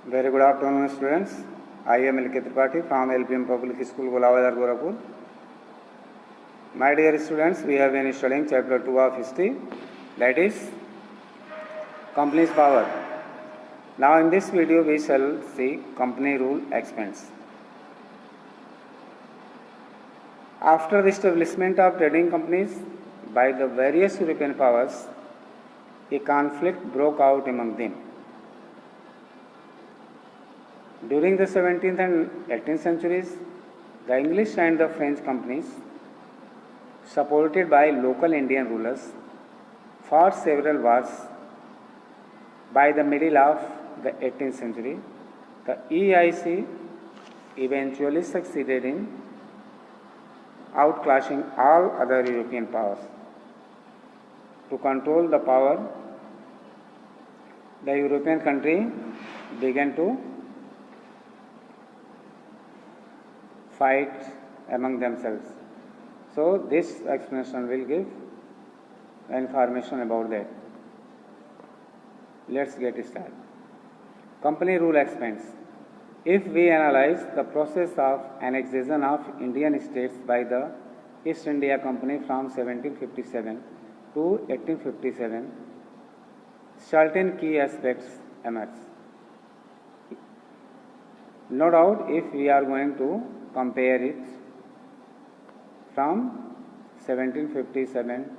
Very good afternoon, students. I am L.K. Tripathi from LPM Public School, Golawazar, Gorakhpur. My dear students, we have been studying chapter 2 of history, that is company's power. Now in this video we shall see company rule expense. After the establishment of trading companies by the various European powers, a conflict broke out among them. During the 17th and 18th centuries, the English and the French companies, supported by local Indian rulers, fought several wars. By the middle of the 18th century, the EIC eventually succeeded in outclassing all other European powers. To control the power, the European country began to fight among themselves. So this explanation will give information about that. Let's get started. Company rule expense. If we analyze the process of annexation of Indian states by the East India Company from 1757 to 1857, certain key aspects emerge. No doubt, if we are going to compare it from 1757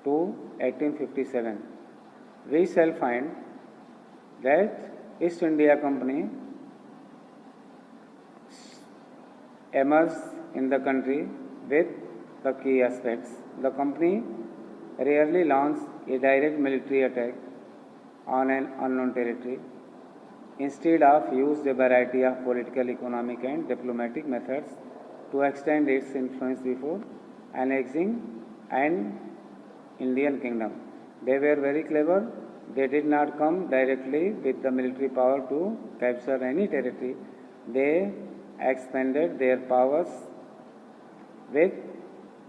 to 1857, we shall find that East India Company emerged in the country with the key aspects. The company rarely launched a direct military attack on an unknown territory. Instead of used a variety of political, economic and diplomatic methods to extend its influence before annexing an Indian kingdom. They were very clever. They did not come directly with the military power to capture any territory. They expanded their powers with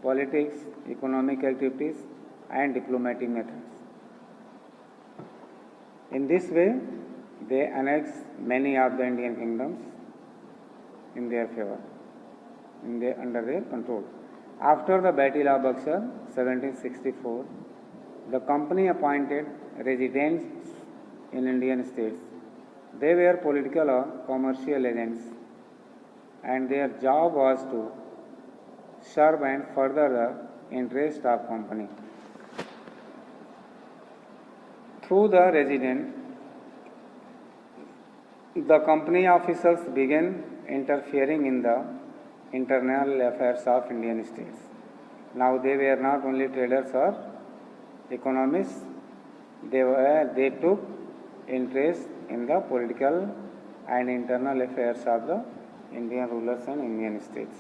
politics, economic activities and diplomatic methods. In this way, they annexed many of the Indian kingdoms in their favor, under their control. After the Battle of Buxar, 1764, the company appointed residents in Indian states. They were political or commercial agents, and their job was to serve and further the interest of company. Through the resident, the company officials began interfering in the internal affairs of Indian states. Now they were not only traders or economists, they took interest in the political and internal affairs of the Indian rulers and Indian states.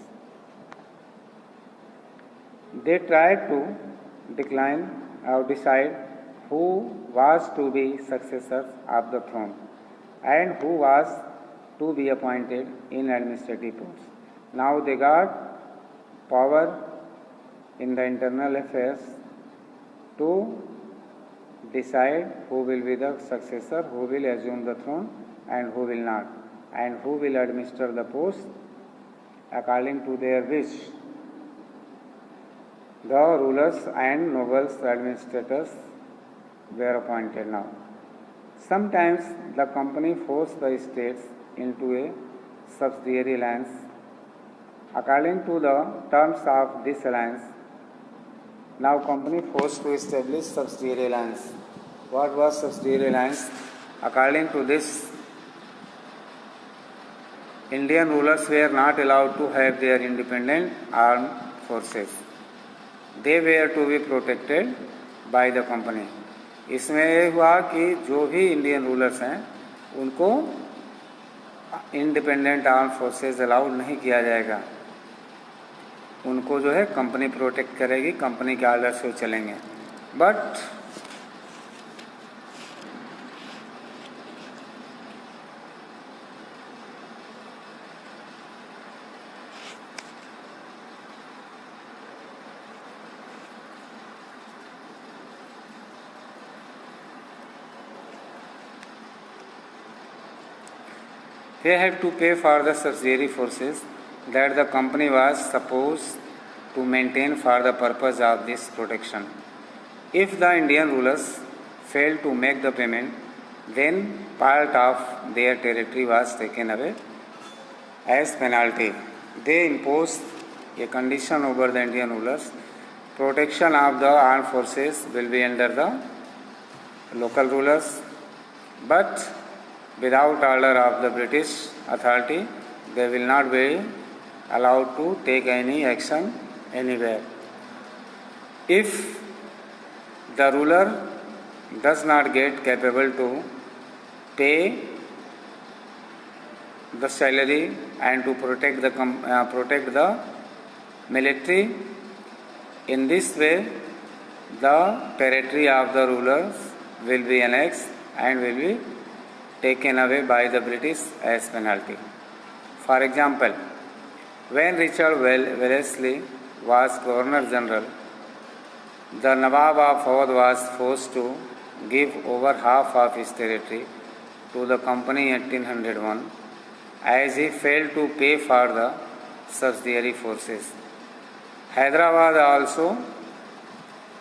They tried to decide who was to be successors of the throne and who was to be appointed in administrative posts. Now they got power in the internal affairs to decide who will be the successor, who will assume the throne and who will not, and who will administer the post according to their wish. The rulers and nobles administrators were appointed now. Sometimes the company forced the states into a subsidiary alliance. According to the terms of this alliance, now company forced to establish subsidiary alliance. What was subsidiary alliance? According to this, Indian rulers were not allowed to have their independent armed forces. They were to be protected by the company. इसमें ये हुआ कि जो भी Indian rulers हैं उनको independent arm forces allowed नहीं किया जाएगा. उनको जो है कंपनी प्रोटेक्ट करेगी, कंपनी के आर्डर से चलेंगे. But They had to pay for the subsidiary forces that the company was supposed to maintain for the purpose of this protection. If the Indian rulers failed to make the payment, then part of their territory was taken away as penalty. They imposed a condition over the Indian rulers: protection of the armed forces will be under the local rulers, but without order of the British authority, they will not be allowed to take any action anywhere. If the ruler does not get capable to pay the salary and to protect the military, in this way the territory of the rulers will be annexed and will be taken away by the British as penalty. For example, when Richard Wellesley was Governor General, the Nawab of Awadh was forced to give over half of his territory to the company in 1801, as he failed to pay for the subsidiary forces. Hyderabad also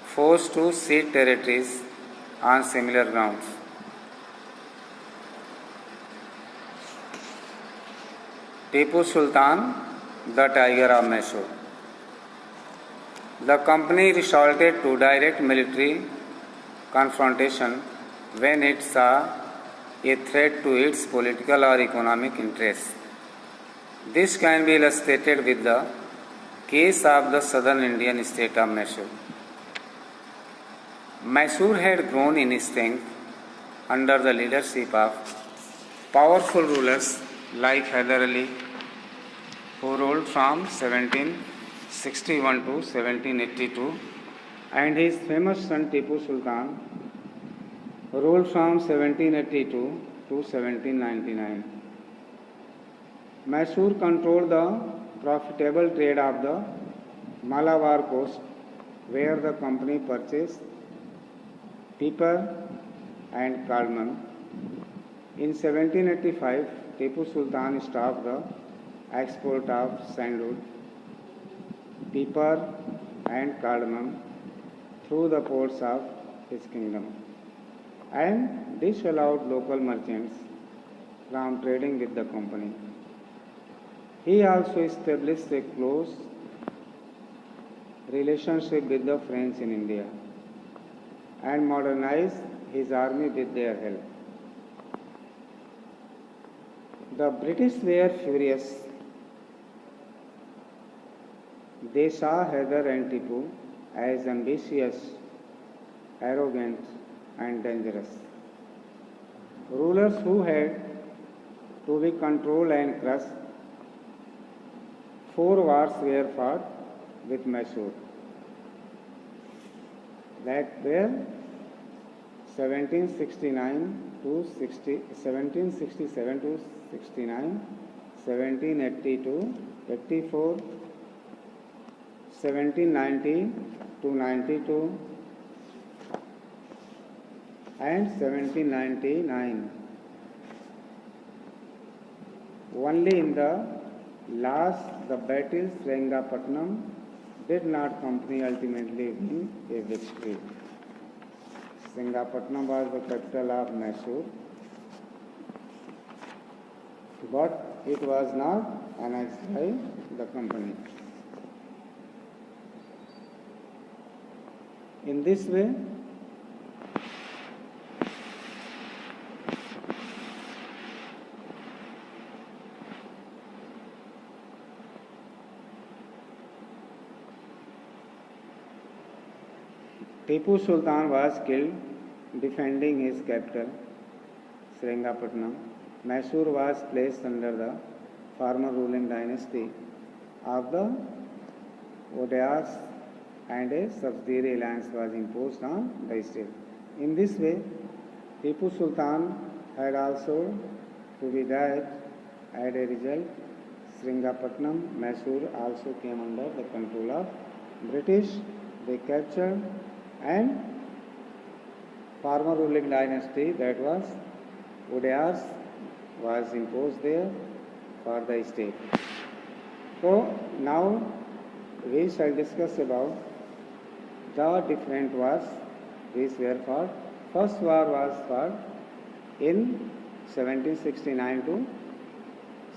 forced to cede territories on similar grounds. Tipu Sultan, the Tiger of Mysore. The company resorted to direct military confrontation when it saw a threat to its political or economic interests. This can be illustrated with the case of the southern Indian state of Mysore. Mysore had grown in strength under the leadership of powerful rulers like Hyder Ali, who ruled from 1761 to 1782, and his famous son Tipu Sultan, who ruled from 1782 to 1799. Mysore controlled the profitable trade of the Malabar coast, where the company purchased pepper and cardamom. In 1785, Tipu Sultan stopped the export of sandalwood, pepper and cardamom through the ports of his kingdom, and disallowed local merchants from trading with the company. He also established a close relationship with the French in India and modernized his army with their help. The British were furious. They saw Hyder and Tipu as ambitious, arrogant, and dangerous rulers who had to be controlled and crushed. 4 wars were fought with Mysore, that were 1769 to 1767 to 69, 1780 to 84, 1790 to 92, and 1799. Only in the last, the battle Sringapatnam, did not company ultimately win a victory. Sringapatnam was the capital of Mysore, but it was not annexed by the company. In this way, Tipu Sultan was killed defending his capital, Sringapatnam. Mysore was placed under the former ruling dynasty of the Odears, and a subsidiary alliance was imposed on the state. In this way, Tipu Sultan had also to be died. As a result, Sringapatnam, Mysore also came under the control of British. They captured and former ruling dynasty, that was Odears, was imposed there for the state. So now we shall discuss about the different wars which were fought. First war was fought in 1769 to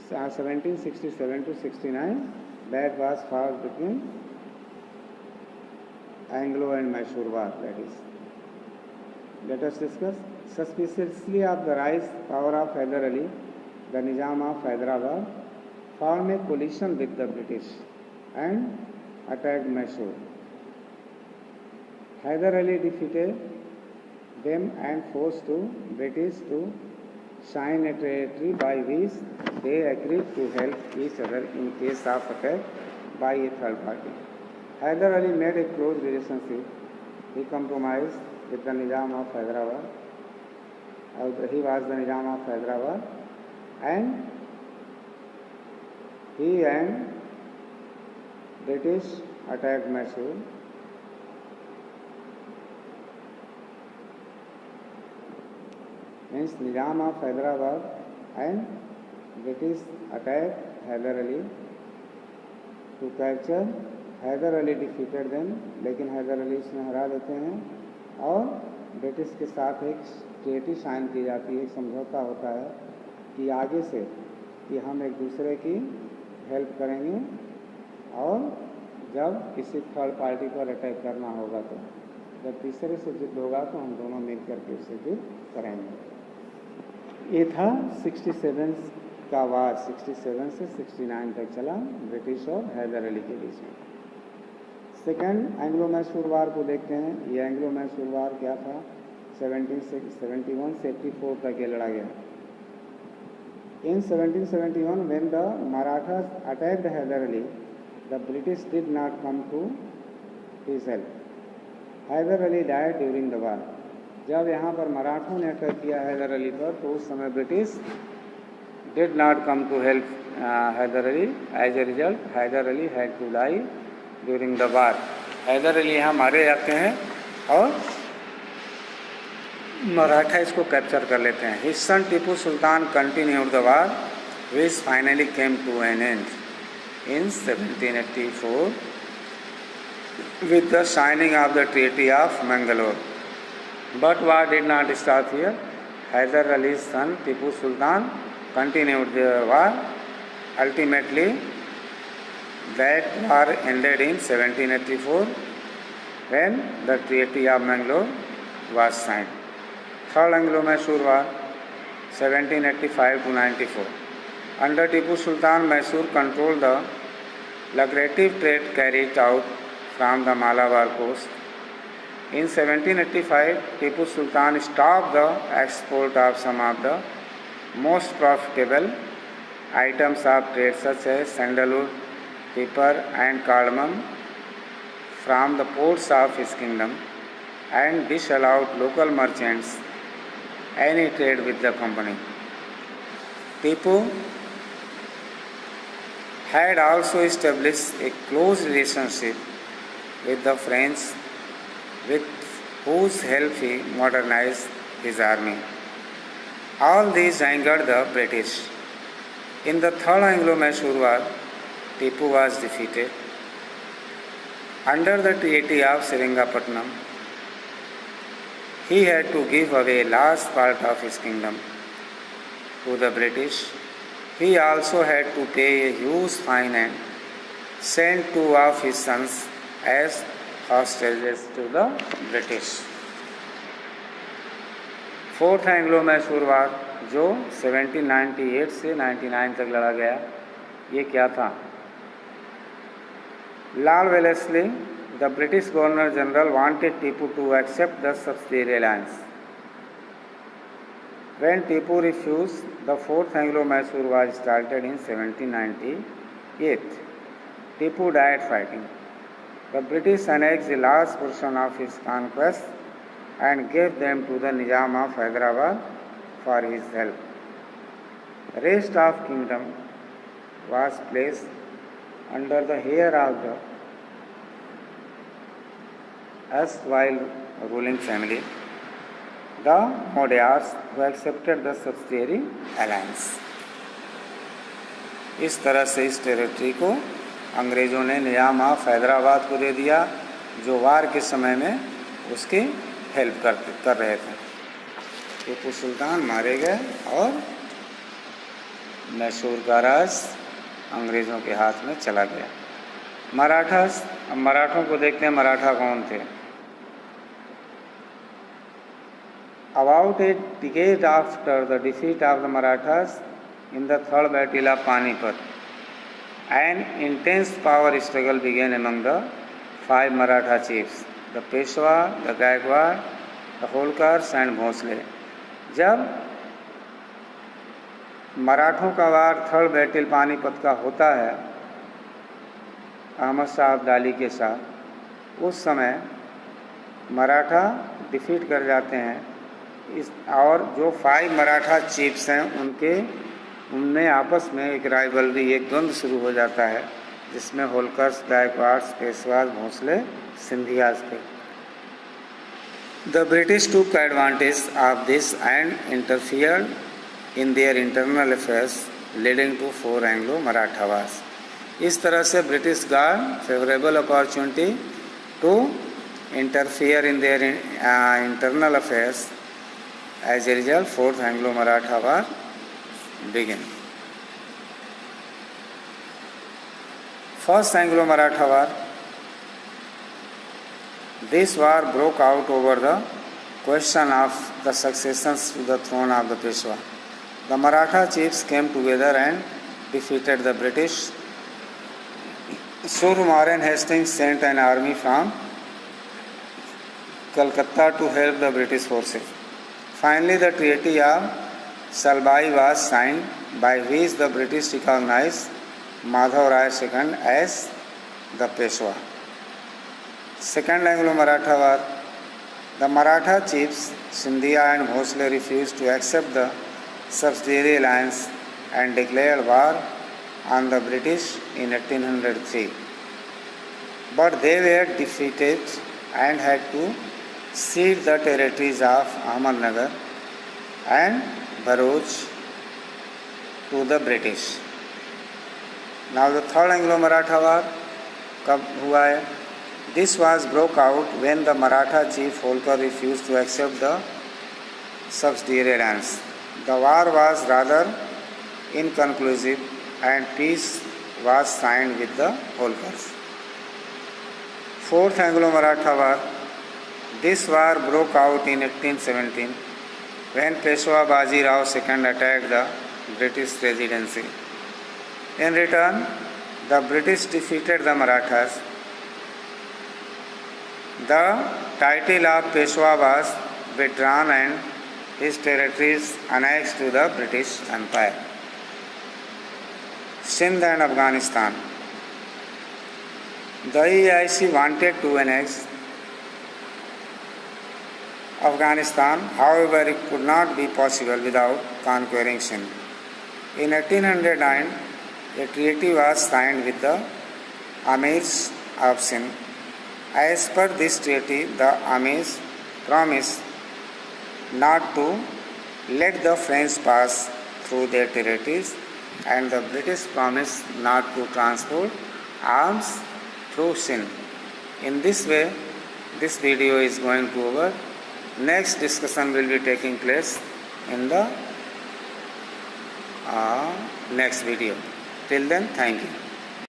1767 to 69. That was fought between Anglo and Mysore war, that is. Let us discuss. Suspiciously of the rise power of Hyder Ali, the Nizam of Hyderabad formed a coalition with the British and attacked Mysore. Hyder Ali defeated them and forced the British to sign a treaty by which they agreed to help each other in case of attack by a third party. Hyder Ali made a close relationship. He compromised with the Nizam of Hyderabad. He was the Nizam of Hyderabad, and he and British attacked Mysore. Means Nizam of Hyderabad and British attacked Hyder Ali to capture. Hyder Ali defeated them, लेकिन हैदर अली इसमें हरा देते हैं और British के साथ एक treaty sign की जाती है, एक समझौता होता है कि आगे से कि हम एक दूसरे की हेल्प करेंगे और जब किसी थर्ड पार्टी पर अटैक करना होगा तो जब तीसरे से युद्ध होगा तो हम दोनों मिल करके उससे युद्ध करेंगे। ये था 67 का वार, 67 से 69 तक चला ब्रिटिश और हैदर अली के बीच में। सेकेंड एंग्लो मैसूर वार को देखते हैं। ये एंग्लो मैसूर वार क्या था? 1771 से 84 तक ये लड़ा गया। इन 1771 when the Marathas attacked Hyder Ali, the British did not come to his help. Hyder Ali died during the war. जब यहाँ पर मराठों ने अटैक किया हैदर अली पर तो उस समय British did not come to help Hyder Ali. As a result, Hyder Ali had to die during the war. Hyder Ali यहाँ मारे जाते हैं और मराठा इसको कैप्चर कर लेते हैं। His son Tipu Sultan continued the war, which finally came to an end in 1784 with the signing of the Treaty of Mangalore. But war did not stop here. Hyder Ali's son Tipu Sultan continued the war. Ultimately, that war ended in 1784 when the Treaty of Mangalore was signed. Third Anglo-Mysore War, 1785 to 94. Under Tipu Sultan, Mysore controlled the lucrative trade carried out from the Malabar coast. In 1785, Tipu Sultan stopped the export of some of the most profitable items of trade such as sandalwood, pepper and cardamom from the ports of his kingdom and disallowed local merchants any trade with the company. Tipu had also established a close relationship with the French, with whose help he modernized his army. All these angered the British. In the Third Anglo-Mysore War, Tipu was defeated. Under the Treaty of Seringapatam, he had to give away a large part of his kingdom to the British. He also had to pay a huge fine and send two of his sons as hostages to the British. Fourth Anglo Mysore war जो 1798 से 99 तक लड़ा गया, ये क्या था? Lord Wellesley, the British Governor General, wanted Tipu to accept the subsidiary alliance. When Tipu refused, the fourth Anglo-Mysore War started in 1798. Tipu died fighting. The British annexed a large portion of his conquests and gave them to the Nizam of Hyderabad for his help. The rest of kingdom was placed under the heir of the erstwhile ruling family. the Magyars who accepted the subsidiary alliance. इस तरह से इस territory को अंग्रेज़ों ने निजाम of Hyderabad को दे दिया, जो वार के समय में उसकी हेल्प कर रहे थे। टीपू सुल्तान मारे गए और मैसूर का राज अंग्रेज़ों के हाथ में चला गया। मराठास, अब मराठों को देखते हैं मराठा कौन थे। About a decade after the defeat of the Marathas in the Third Battle of Panipat, an intense power struggle began among the 5 Maratha chiefs, the Peshwa, the Gaikwad, the Holkars and Bhosle. जब मराठों का वार third battle Panipat का होता है अहमद शाह अब्दाली के साथ, उस समय मराठा डिफीट कर जाते हैं और जो 5 मराठा चीफ्स हैं उनमें आपस में एक राइवलरी, एक द्वंद्व शुरू हो जाता है, जिसमें होलकर्स, गायकवाड्स, पेशवाज, भोसले, सिंधियाज थे। The British took advantage of this and interfered in their internal affairs, leading to 4 Anglo-Maratha wars. इस तरह से British got favourable opportunity to interfere in their internal affairs. As a result, 4th Anglo-Maratha War began. First Anglo-Maratha War. This war broke out over the question of the successions to the throne of the Peshwa. The Maratha chiefs came together and defeated the British. Sur Warren Hastings sent an army from Calcutta to help the British forces. Finally, the Treaty of Salbai was signed, by which the British recognized Madhav Rai II as the Peshwa. Second Anglo-Maratha War. The Maratha chiefs Sindhia and Bhosle refused to accept the subsidiary alliance and declared war on the British in 1803. But they were defeated and had to cede the territories of Ahmednagar and Bharuch to the British. Now the Third Anglo-Maratha War कब हुआ है? This was broke out when the Maratha chief Holkar refused to accept the subsidiary alliance. The war was rather inconclusive and peace was signed with the Holkars. Fourth Anglo-Maratha War. This war broke out in 1817 when Peshwa Baji Rao II attacked the British Residency. In return, the British defeated the Marathas. The title of Peshwa was withdrawn and his territories annexed to the British Empire. Sindh and Afghanistan. The EIC wanted to annex Afghanistan, however, it could not be possible without conquering Sindh. In 1809, a treaty was signed with the Amirs of Sindh. As per this treaty, the Amirs promised not to let the French pass through their territories, and the British promised not to transport arms through Sindh. In this way, this video is going to over. Next discussion will be taking place in the next video. Till then, thank you.